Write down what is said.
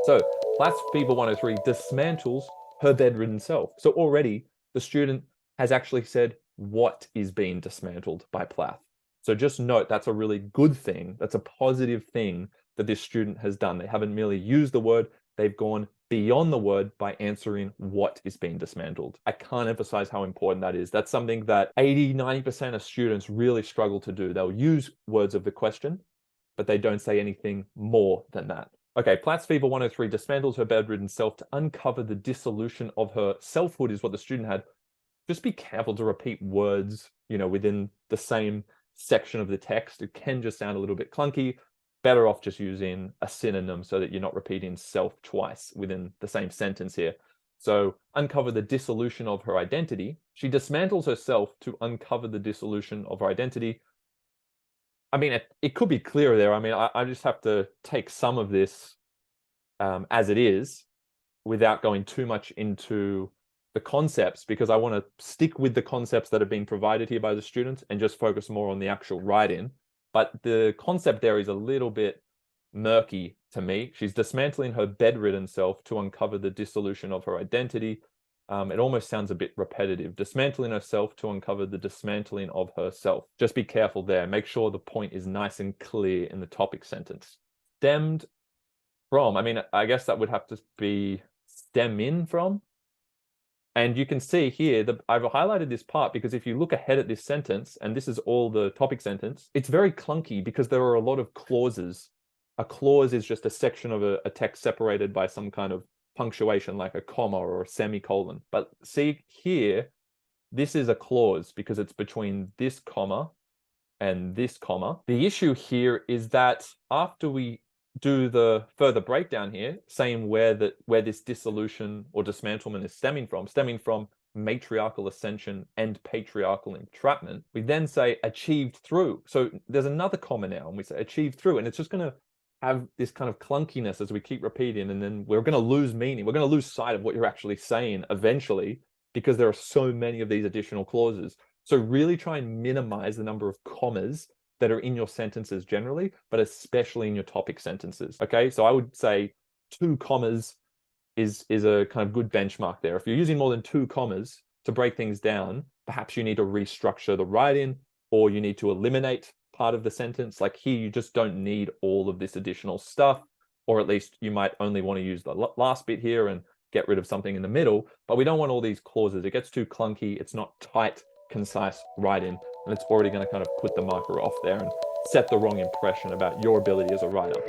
So Platts Fever 103 dismantles her bedridden self. So already the student has actually said what is being dismantled by Plath. So just note that's a really good thing. That's a positive thing that this student has done. They haven't merely used the word, they've gone beyond the word by answering what is being dismantled. I can't emphasize how important that is. That's something that 80-90% of students really struggle to do. They'll use words of the question, but they don't say anything more than that. Okay, Platts Fever 103 dismantles her bedridden self to uncover the dissolution of her selfhood is what the student had. Just be careful to repeat words, within the same section of the text. It can just sound a little bit clunky. Better off just using a synonym so that you're not repeating self twice within the same sentence here. So uncover the dissolution of her identity. She dismantles herself to uncover the dissolution of her identity. I mean, it could be clearer there. I mean, I just have to take some of this as it is without going too much into the concepts, because I want to stick with the concepts that have been provided here by the students and just focus more on the actual writing. But the concept there is a little bit murky to me. She's dismantling her bedridden self to uncover the dissolution of her identity. It almost sounds a bit repetitive. Dismantling herself to uncover the dismantling of herself. Just be careful there. Make sure the point is nice and clear in the topic sentence. Stemmed from, I mean, I guess that would have to be stem in from. And you can see here that I've highlighted this part because if you look ahead at this sentence, and this is all the topic sentence, it's very clunky because there are a lot of clauses. A clause is just a section of a text separated by some kind of punctuation, like a comma or a semicolon. But see here, this is a clause because it's between this comma and this comma. The issue here is that after we do the further breakdown here, saying where this dissolution or dismantlement is stemming from matriarchal ascension and patriarchal entrapment, we then say achieved through. So there's another comma now, and we say achieved through, and it's just going to have this kind of clunkiness as we keep repeating, and then we're going to lose meaning. We're going to lose sight of what you're actually saying eventually because there are so many of these additional clauses. So really try and minimize the number of commas that are in your sentences generally, but especially in your topic sentences. Okay, so I would say 2 commas is a kind of good benchmark there. If you're using more than 2 commas to break things down, perhaps you need to restructure the writing, or you need to eliminate part of the sentence. Like here, you just don't need all of this additional stuff, or at least you might only want to use the last bit here and get rid of something in the middle, but we don't want all these clauses. It gets too clunky. It's not tight, concise writing, and it's already going to kind of put the marker off there and set the wrong impression about your ability as a writer.